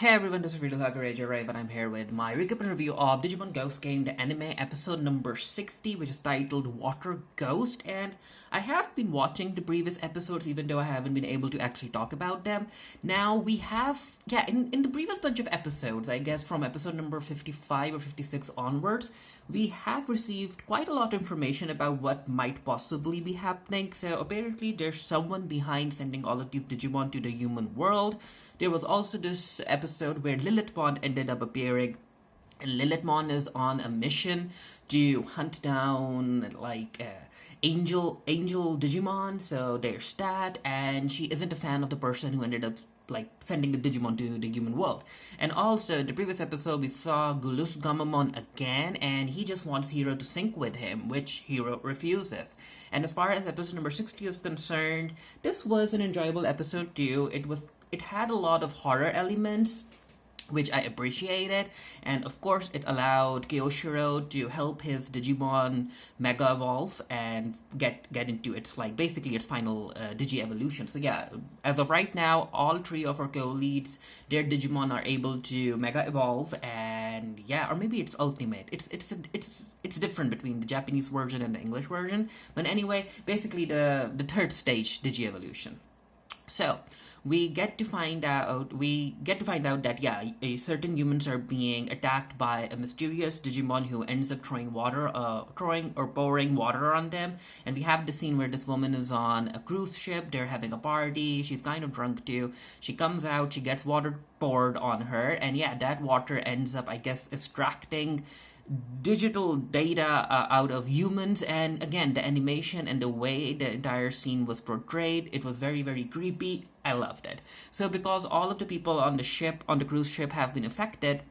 Hey everyone, this is Rita Rave, and I'm here with my recap and review of Digimon Ghost Game, the anime episode number 60, which is titled Water Ghost. And I have been watching the previous episodes, even though I haven't been able to actually talk about them. Now, we have, in the previous bunch of episodes, I guess from episode number 55 or 56 onwards, we have received quite a lot of information about what might possibly be happening. So apparently, there's someone behind sending all of these Digimon to the human world. There was also this episode where Lilithmon ended up appearing, and Lilithmon is on a mission to hunt down angel Digimon, so their stat, and she isn't a fan of the person who ended up sending the Digimon to the human world. And also, in the previous episode, we saw Gulus Gamamon again, and he just wants Hiro to sync with him, which Hiro refuses. And as far as episode number 60 is concerned, this was an enjoyable episode too. It had a lot of horror elements, which I appreciated, and of course it allowed Kyoshiro to help his Digimon Mega Evolve and get into its basically its final Digi evolution. So yeah, as of right now, all three of our co-leads, their Digimon are able to Mega Evolve, and yeah, or maybe it's Ultimate. It's different between the Japanese version and the English version, but anyway, basically the third stage Digi evolution. So we get to find out that certain humans are being attacked by a mysterious Digimon who ends up throwing or pouring water on them. And we have the scene where this woman is on a cruise ship. They're having a party. She's kind of drunk too. She comes out. She gets water poured on her, and yeah, that water ends up, I guess, extracting digital data out of humans. And again, the animation and the way the entire scene was portrayed, it was very, very creepy. I loved it. So because all of the people on the cruise ship have been affected,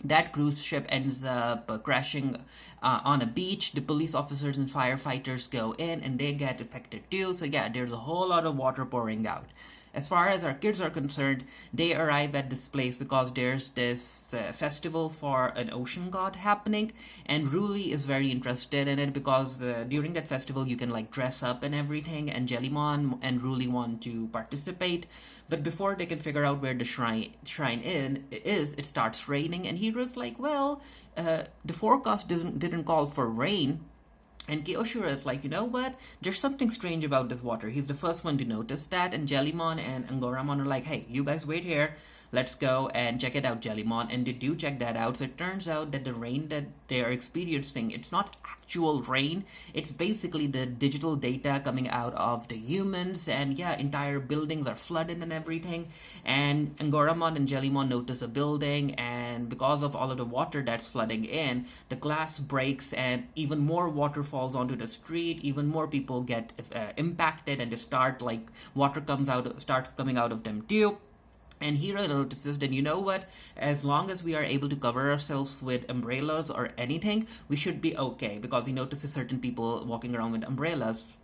that cruise ship ends up crashing on a beach. The police officers and firefighters go in and they get affected too. So yeah, there's a whole lot of water pouring out. As far as our kids are concerned, they arrive at this place because there's this festival for an ocean god happening, and Ruli is very interested in it because during that festival you can dress up and everything, and Jellymon and Ruli want to participate. But before they can figure out where the shrine is, it starts raining, and Hero's like, well, the forecast didn't call for rain. And Kyoshiro is like, you know what? There's something strange about this water. He's the first one to notice that. And Jellymon and Angoramon are like, hey, you guys wait here. Let's go and check it out, Jellymon. And they do check that out. So it turns out that the rain that they are experiencing, it's not actual rain. It's basically the digital data coming out of the humans. And yeah, entire buildings are flooded and everything. And Angoramon and Jellymon notice a building. And because of all of the water that's flooding in, the glass breaks and even more water falls onto the street. Even more people get impacted, and they start water starts coming out of them too. And Hiro notices that, you know what, as long as we are able to cover ourselves with umbrellas or anything, we should be okay, because he notices certain people walking around with umbrellas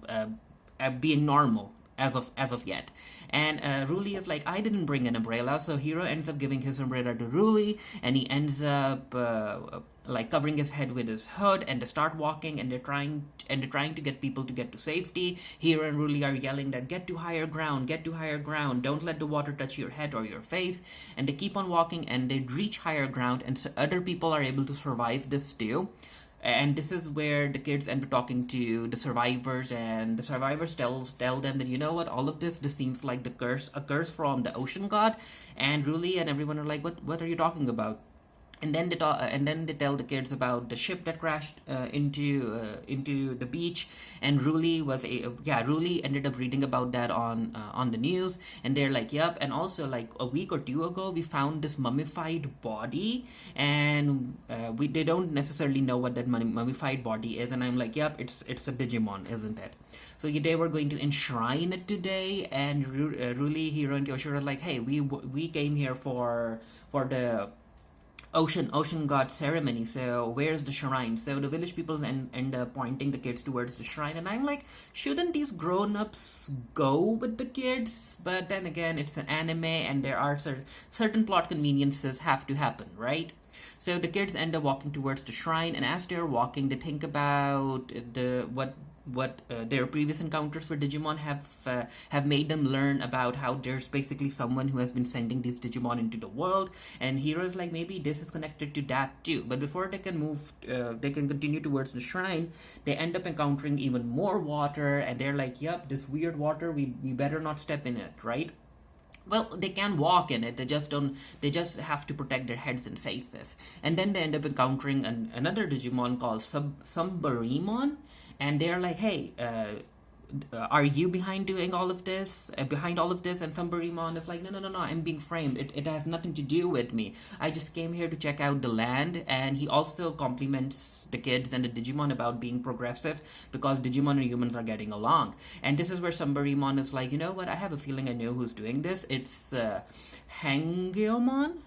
being normal as of yet. And Ruli is like, I didn't bring an umbrella, so Hiro ends up giving his umbrella to Ruli, and he ends up covering his head with his hood, and they start walking, and they're trying to get people to get to safety. Hiro and Ruli are yelling that get to higher ground, don't let the water touch your head or your face. And they keep on walking, and they reach higher ground, and so other people are able to survive this too. And this is where the kids end up talking to the survivors, and the survivors tell them that, you know what, all of this seems like a curse from the ocean god. And Ruli and everyone are like, what are you talking about? And then they tell the kids about the ship that crashed into the beach, and Ruli ended up reading about that on the news, and they're like, yep. And also, a week or two ago, we found this mummified body, and they don't necessarily know what that mummified body is, and I'm like, yep, it's a Digimon, isn't it? So they were going to enshrine it today, and Ruli, Hiro, and Kyoshiro are like, hey, we came here for the ocean god ceremony, so where's the shrine? So the village people end up pointing the kids towards the shrine, and I'm like, shouldn't these grown-ups go with the kids? But then again, it's an anime, and there are certain plot conveniences have to happen, right? So the kids end up walking towards the shrine, and as they're walking, they think about their previous encounters with Digimon have made them learn about how there's basically someone who has been sending these Digimon into the world, and Hero's like, maybe this is connected to that too. But before they can they can continue towards the shrine, they end up encountering even more water, and they're like, yep, this weird water, we better not step in it, right? Well, they can walk in it. They just don't. They just have to protect their heads and faces. And then they end up encountering another Digimon called Sumbarimon, and they're like, "Hey, are you behind doing all of this? Behind all of this?" And Sumbarimon is like, "No, no, no, no. I'm being framed. It has nothing to do with me. I just came here to check out the land." And he also compliments the kids and the Digimon about being progressive because Digimon and humans are getting along. And this is where Sumbarimon is like, you know what? I have a feeling I know who's doing this. It's Hangyomons.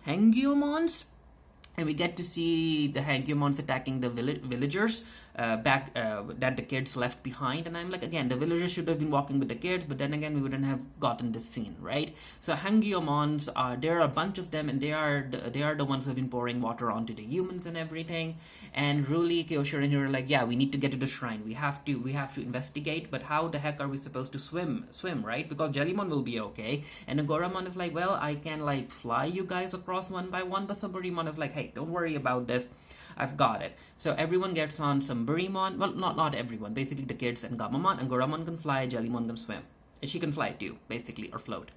And we get to see the Hangyomons attacking the villagers that the kids left behind. And I'm like, again, the villagers should have been walking with the kids, but then again, we wouldn't have gotten this scene, right? So Hangyomons, there are a bunch of them, and they are the ones who have been pouring water onto the humans and everything. And Ruli, Kyoshiro, and Hiro are like, yeah, we need to get to the shrine. We have to investigate, but how the heck are we supposed to swim, right? Because Jellymon will be okay. And Agoramon is like, well, I can like fly you guys across one by one, but Sumbarimon is like, hey, don't worry about this. I've got it. So everyone gets on Sumbarimon. Well, not everyone. Basically, the kids and Gamamon. And Goramon can fly, Jellymon can swim. And she can fly too, basically, or float.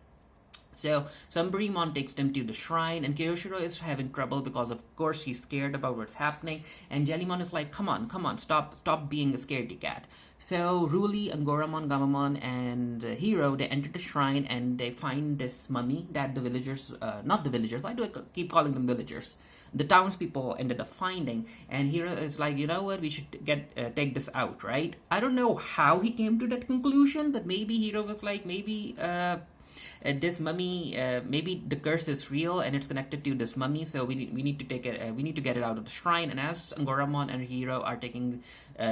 So Sumbarimon takes them to the shrine, and Kyoshiro is having trouble because, of course, he's scared about what's happening. And Jellymon is like, come on, stop being a scaredy cat. So Ruli, Angoramon, Gamamon, and Hiro, they enter the shrine, and they find this mummy that the villagers, not the villagers, why do I keep calling them villagers? The townspeople ended up finding, and Hiro is like, you know what, we should take this out, right? I don't know how he came to that conclusion, but maybe Hiro was like, maybe this mummy, maybe the curse is real and it's connected to this mummy, so we need to take it. We need to get it out of the shrine. And as Angoramon and Hiro are taking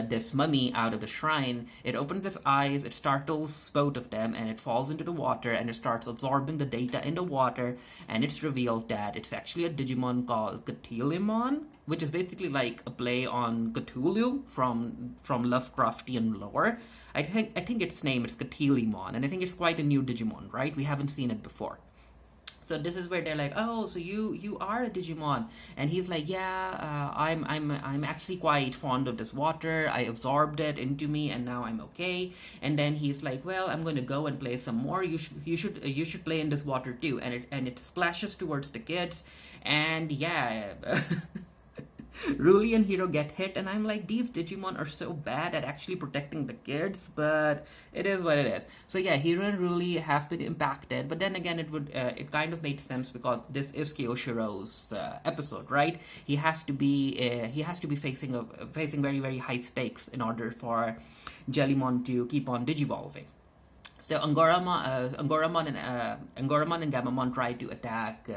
this mummy out of the shrine, it opens its eyes, it startles both of them, and it falls into the water, and it starts absorbing the data in the water. And it's revealed that it's actually a Digimon called Katalimon, which is basically like a play on Cthulhu from Lovecraftian lore. I think its name is Katalimon, and I think it's quite a new Digimon, right? We haven't seen it before. So this is where they're like, oh, so you are a Digimon, and he's like, yeah, I'm actually quite fond of this water. I absorbed it into me, and now I'm okay. And then he's like, well, I'm going to go and play some more. You should play in this water too. And it splashes towards the kids, and yeah. Ruli and Hiro get hit, and I'm like, these Digimon are so bad at actually protecting the kids, but it is what it is. So yeah, Hiro and Ruli have been impacted, but then again, it kind of made sense because this is Kyoshiro's episode, right? He has to be facing very, very high stakes in order for Jellymon to keep on digivolving. So Angoramon and Gamamon try to attack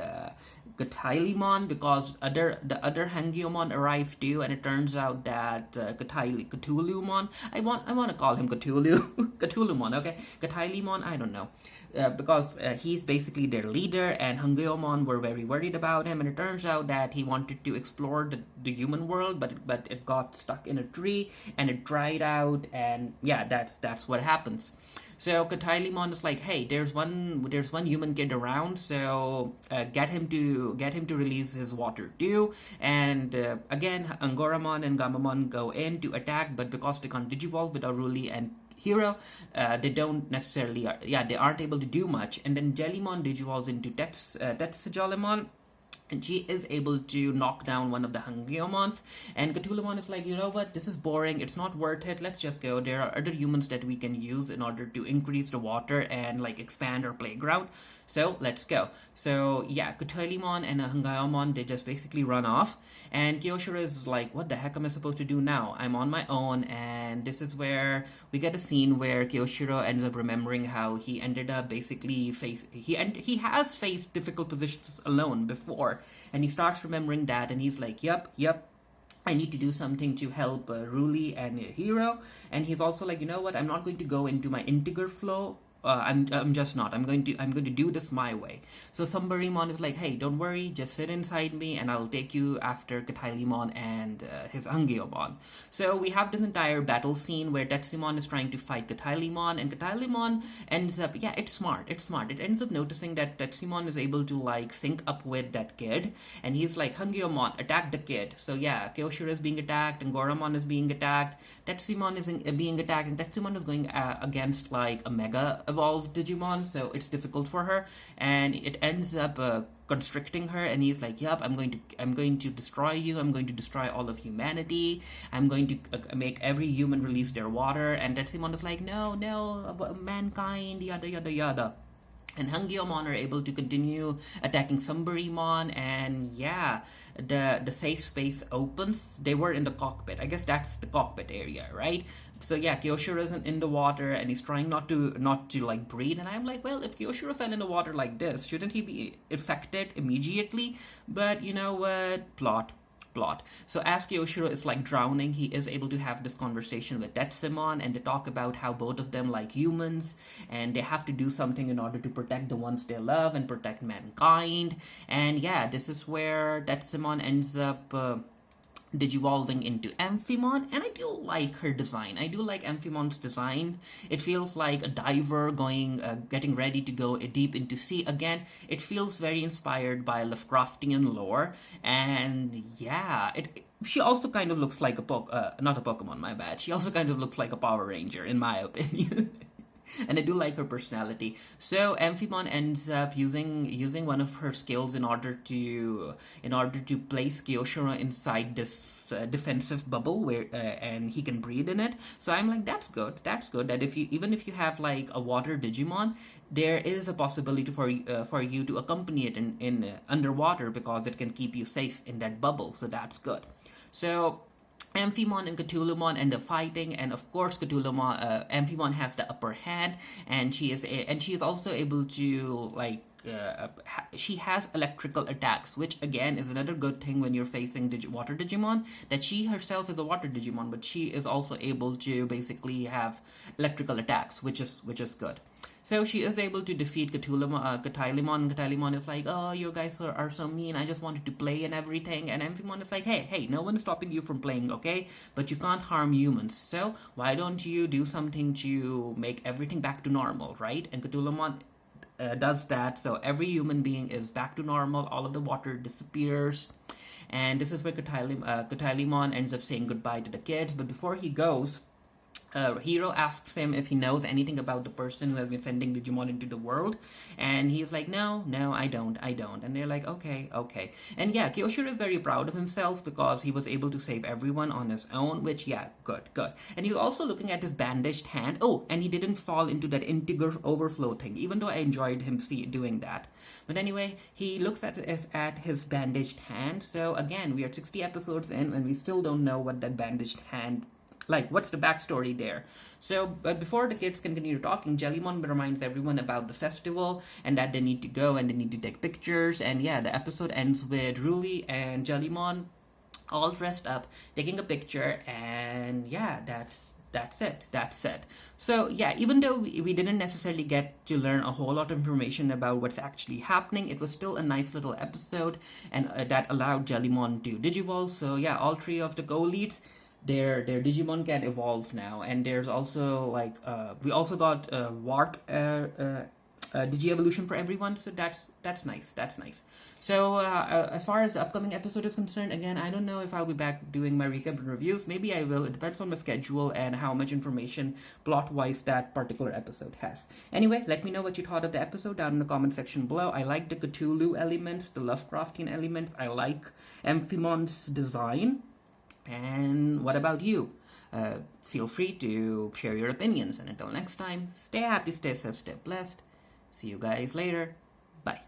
Katalimon because the other Hangyomon arrived too, and it turns out that Cthulhumon, I want to call him Cthulhu, Cthulhumon, okay, Katalimon, I don't know, because he's basically their leader, and Hangyomon were very worried about him, and it turns out that he wanted to explore the human world, but it got stuck in a tree and it dried out, and yeah, that's what happens. So Katalimon is like, hey, there's one human kid around, so get him to release his water too. And again, Angoramon and Gamamon go in to attack, but because they can't digivolve without Ruli and Hiro, they don't necessarily, they aren't able to do much. And then Jellymon digivolves into Tetsujalemon, and she is able to knock down one of the Hangyomons. And Cthulhumon is like, you know what, this is boring, it's not worth it, let's just go. There are other humans that we can use in order to increase the water and like expand our playground. So let's go. So yeah, Katalimon and Hangyomon, they just basically run off. And Kyoshiro is like, what the heck am I supposed to do now? I'm on my own. And this is where we get a scene where Kyoshiro ends up remembering how he ended up basically he has faced difficult positions alone before. And he starts remembering that, and he's like, yep, I need to do something to help Ruli and Hiro. And he's also like, you know what, I'm not going to go into my integer flow I'm just not. I'm going to do this my way. So Sambarimon is like, hey, don't worry, just sit inside me, and I'll take you after Katalimon and his Angeomon. So we have this entire battle scene where Tetsimon is trying to fight Katalimon, and Katalimon ends up, yeah, it's smart. It's smart. It ends up noticing that Tetsimon is able to like sync up with that kid, and he's like, Angeomon, attack the kid. So yeah, Kyoshiro is being attacked, and Goramon is being attacked. Tetsimon is being attacked, and Tetsimon is going against like a mega evolved Digimon, so it's difficult for her, and it ends up constricting her. And he's like, "Yup, I'm going to destroy you. I'm going to destroy all of humanity. I'm going to make every human release their water." And Tetsimon is like, "No, no, mankind, yada yada yada." And Hangyomon are able to continue attacking Sambarimon, and yeah, the safe space opens. They were in the cockpit. I guess that's the cockpit area, right? So yeah, Kyoshiro isn't in the water, and he's trying not to like breathe. And I'm like, well, if Kyoshiro fell in the water like this, shouldn't he be affected immediately? But you know what? Plot. So as Kyoshiro is like drowning, he is able to have this conversation with Tetsimon, and they talk about how both of them like humans, and they have to do something in order to protect the ones they love and protect mankind. And yeah, this is where Tetsimon ends up digivolving into Amphimon, and I do like her design. I do like Amphimon's design. It feels like a diver getting ready to go deep into sea again. It feels very inspired by Lovecraftian lore, and yeah, she also kind of looks like not a Pokemon, my bad. She also kind of looks like a Power Ranger, in my opinion. And I do like her personality. So Amphimon ends up using one of her skills in order to place Kyoshiro inside this defensive bubble where and he can breathe in it. So I'm like, that's good. That's good. That even if you have like a water Digimon, there is a possibility for you to accompany it in underwater, because it can keep you safe in that bubble. So that's good. So Amphimon and Katalimon end up fighting, and of course, Amphimon has the upper hand, and she is also able to like. She has electrical attacks, which again is another good thing when you're facing water Digimon. That she herself is a water Digimon, but she is also able to basically have electrical attacks, which is good. So she is able to defeat Katalimon. Katalimon is like, oh, you guys are so mean. I just wanted to play and everything. And Amphimon is like, hey, no one is stopping you from playing, okay? But you can't harm humans. So why don't you do something to make everything back to normal, right? And Katalimon does that. So every human being is back to normal. All of the water disappears. And this is where Katalimon ends up saying goodbye to the kids. But before he goes, Hiro asks him if he knows anything about the person who has been sending Digimon into the world, and he's like, no, I don't. And they're like, okay. And yeah, Kyoshiro is very proud of himself because he was able to save everyone on his own, which, yeah, good. And he's also looking at his bandaged hand. Oh, and he didn't fall into that integer overflow thing, even though I enjoyed him doing that. But anyway, he looks at his bandaged hand. So again, we are 60 episodes in, and we still don't know what that bandaged hand, like, what's the backstory there? So, but before the kids continue talking, Jellymon reminds everyone about the festival and that they need to go and they need to take pictures. And yeah, the episode ends with Ruli and Jellymon all dressed up, taking a picture, and yeah, that's it. So yeah, even though we didn't necessarily get to learn a whole lot of information about what's actually happening, it was still a nice little episode, and that allowed Jellymon to digivolve. So yeah, all three of the co-leads, their Digimon can evolve now, and there's also like we also got Warp Digi-evolution for everyone, so that's nice. So as far as the upcoming episode is concerned, again, I don't know if I'll be back doing my recap and reviews. Maybe I will. It depends on my schedule and how much information plot-wise that particular episode has. Anyway, let me know what you thought of the episode down in the comment section below. I like the Cthulhu elements, the Lovecraftian elements. I like Amphimon's design. And what about you? Feel free to share your opinions. And until next time, stay happy, stay safe, stay blessed. See you guys later. Bye.